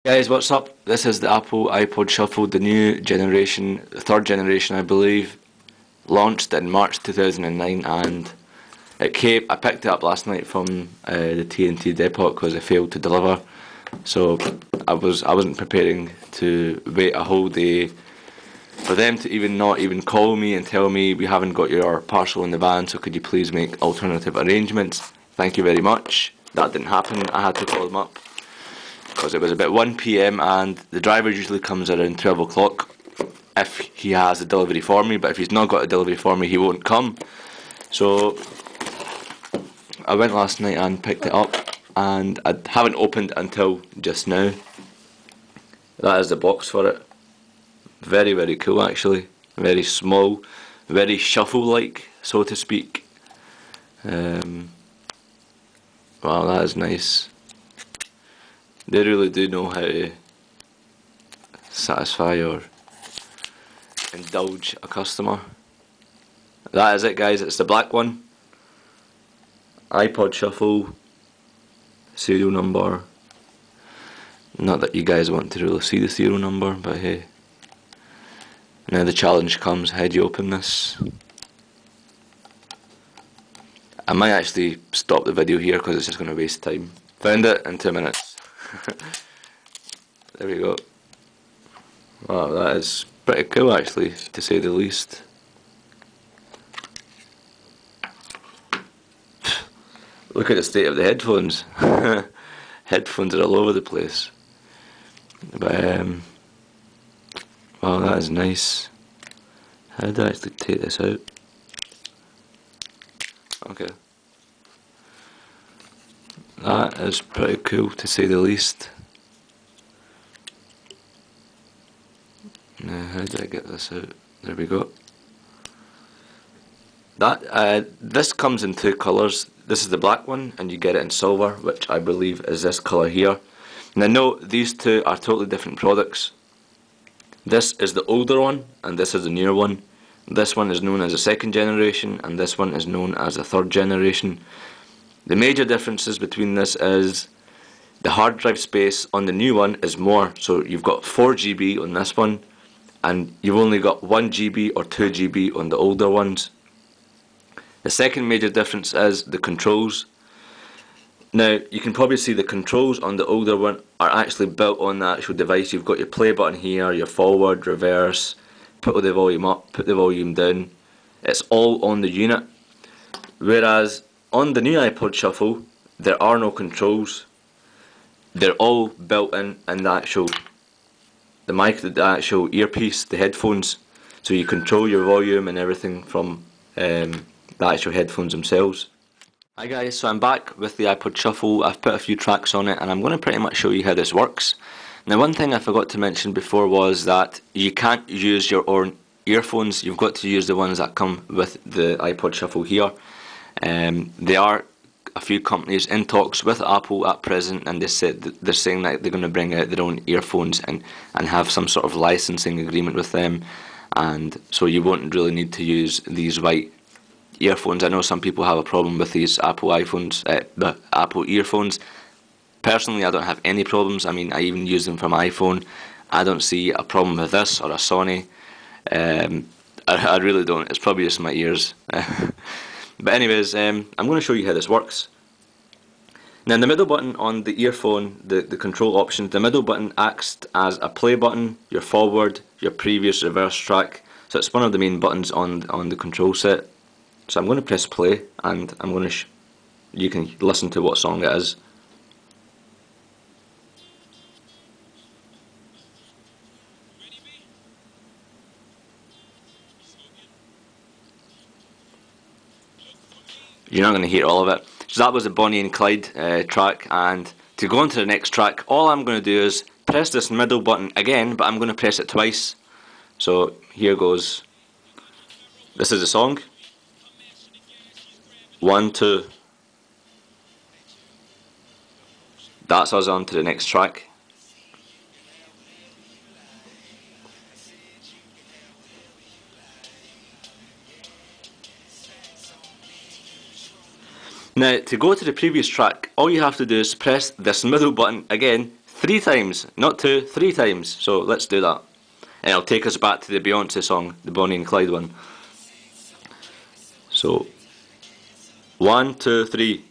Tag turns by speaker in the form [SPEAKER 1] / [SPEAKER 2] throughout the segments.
[SPEAKER 1] Guys, what's up? This is the Apple iPod Shuffle, the new generation, third generation I believe, launched in March 2009, and it came. I picked it up last night from the TNT depot because it failed to deliver. So I wasn't preparing to wait a whole day for them to not even call me and tell me we haven't got your parcel in the van, so could you please make alternative arrangements? Thank you very much. That didn't happen. I had to call them up because it was about 1 PM and the driver usually comes around 12 o'clock if he has a delivery for me, but if he's not got a delivery for me he won't come. So I went last night and picked it up, and I haven't opened until just now. That is the box for it. Very, very cool actually. Very small, very shuffle-like, so to speak. Wow, that is nice. They really do know how to satisfy or indulge a customer. That is it, guys. It's the black one. iPod Shuffle. Serial number. Not that you guys want to really see the serial number, but hey. Now the challenge comes. How do you open this? I might actually stop the video here because it's just going to waste time. Found it in 2 minutes. There we go. Wow, that is pretty cool actually, to say the least. Look at the state of the headphones. Headphones are all over the place. But wow, that is nice. How do I actually take this out? Okay. That is pretty cool, to say the least. Now, how do I get this out? There we go. This comes in two colours. This is the black one, and you get it in silver, which I believe is this colour here. Now note, these two are totally different products. This is the older one, and this is the newer one. This one is known as a second generation, and this one is known as a third generation. The major differences between this is the hard drive space on the new one is more. So you've got 4 GB on this one, and you've only got 1 GB or 2 GB on the older ones. The second major difference is the controls. Now you can probably see the controls on the older one are actually built on the actual device. You've got your play button here, your forward, reverse, put the volume up, put the volume down. It's all on the unit. Whereas on the new iPod Shuffle there are no controls. They're all built in the actual actual earpiece, the headphones. So you control your volume and everything from the actual headphones themselves. Hi guys, so I'm back with the iPod Shuffle. I've put a few tracks on it and I'm going to pretty much show you how this works. Now one thing I forgot to mention before was that you can't use your own earphones. You've got to use the ones that come with the iPod Shuffle here. There are a few companies in talks with Apple at present, and they're saying that they're going to bring out their own earphones and have some sort of licensing agreement with them, and so you won't really need to use these white earphones. I know some people have a problem with these Apple the Apple earphones. Personally, I don't have any problems. I mean, I even use them for my iPhone. I don't see a problem with this or a Sony. I really don't. It's probably just my ears. But anyways, I'm going to show you how this works. Now the middle button on the earphone, the control options, the middle button acts as a play button, your forward, your previous, reverse track. So it's one of the main buttons on the control set. So I'm going to press play, and I'm going to you can listen to what song it is. You're not going to hear all of it. So that was the Bonnie and Clyde track, and to go on to the next track, all I'm going to do is press this middle button again, but I'm going to press it twice. So here goes. This is the song. 1, 2. That's us on to the next track. Now, to go to the previous track, all you have to do is press this middle button again 3 times, not 2, 3 times. So let's do that. And it'll take us back to the Beyonce song, the Bonnie and Clyde one. So 1, 2, 3.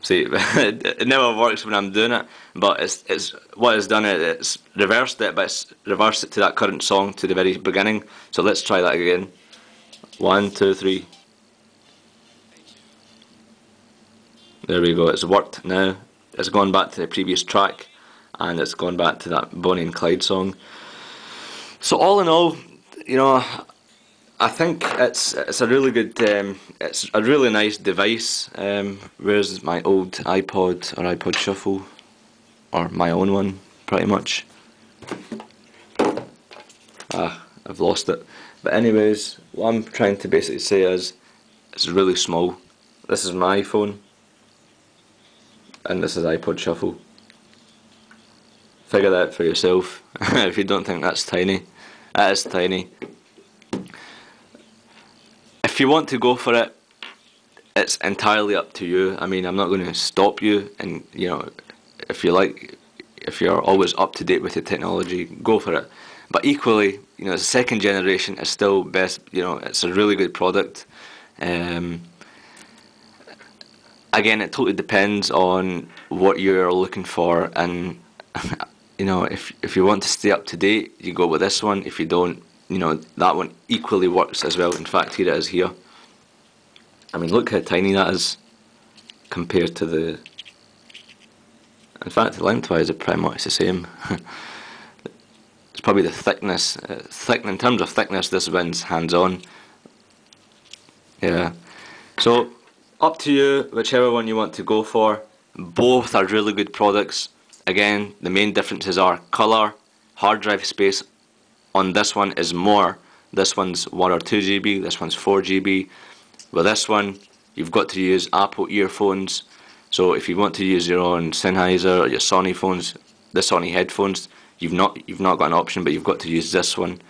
[SPEAKER 1] See, it never works when I'm doing it, but it's what it's done. It's reversed it, but it's reversed it to that current song to the very beginning. So let's try that again. 1, 2, 3. There we go. It's worked now. It's gone back to the previous track, and it's gone back to that Bonnie and Clyde song. So all in all, you know, I think it's a really good, it's a really nice device. Where's my old iPod or iPod Shuffle, or my own one, pretty much. I've lost it. But anyways, what I'm trying to basically say is, it's really small. This is my phone, and this is iPod Shuffle. Figure that out for yourself. If you don't think that's tiny, that is tiny. If you want to go for it, it's entirely up to you. I mean, I'm not going to stop you, and you know, if you're always up to date with your technology, go for it. But equally, you know, the second generation is still best. You know, it's a really good product. Again, it totally depends on what you're looking for, and you know, if you want to stay up to date, you go with this one. If you don't, you know, that one equally works as well. In fact, here it is here. I mean, look how tiny that is compared to the... In fact, lengthwise it's pretty much the same. It's probably the thickness. In terms of thickness, this wins hands-on. Yeah. So, up to you, whichever one you want to go for. Both are really good products. Again, the main differences are colour, hard drive space. On this one is more. This one's 1 or 2 GB, this one's 4 GB. With this one, you've got to use Apple earphones. So if you want to use your own Sennheiser or your Sony phones, the Sony headphones, you've not got an option, but you've got to use this one.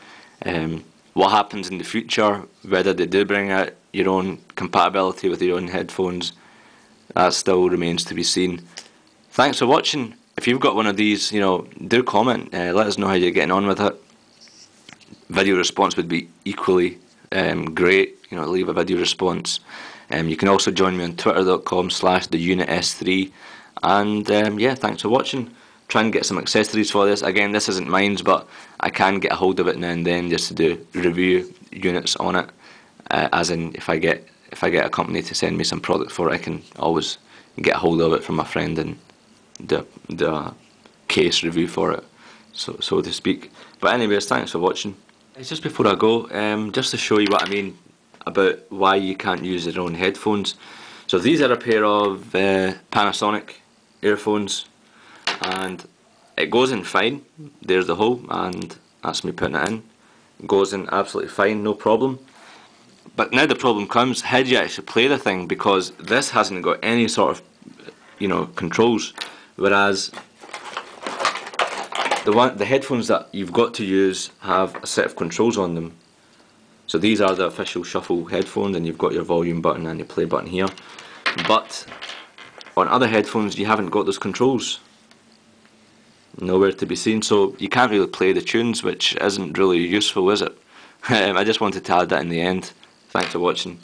[SPEAKER 1] What happens in the future, whether they do bring out your own compatibility with your own headphones, that still remains to be seen. Thanks for watching. If you've got one of these, you know, do comment. Let us know how you're getting on with it. Video response would be equally great. You know, leave a video response. You can also join me on twitter.com/theunits3. And yeah, thanks for watching. Try and get some accessories for this. Again, this isn't mine, but I can get a hold of it now and then just to do review units on it. As in, if I get a company to send me some product for it, I can always get a hold of it from a friend and do a case review for it, so to speak. But anyways, thanks for watching. Just before I go, just to show you what I mean about why you can't use your own headphones. So these are a pair of Panasonic earphones, and it goes in fine. There's the hole, and that's me putting it in. It goes in absolutely fine, no problem. But now the problem comes, how do you actually play the thing? Because this hasn't got any sort of, you know, controls, whereas the headphones that you've got to use have a set of controls on them. So these are the official Shuffle headphones, and you've got your volume button and your play button here. But on other headphones you haven't got those controls. Nowhere to be seen, so you can't really play the tunes, which isn't really useful, is it? I just wanted to add that in the end. Thanks for watching.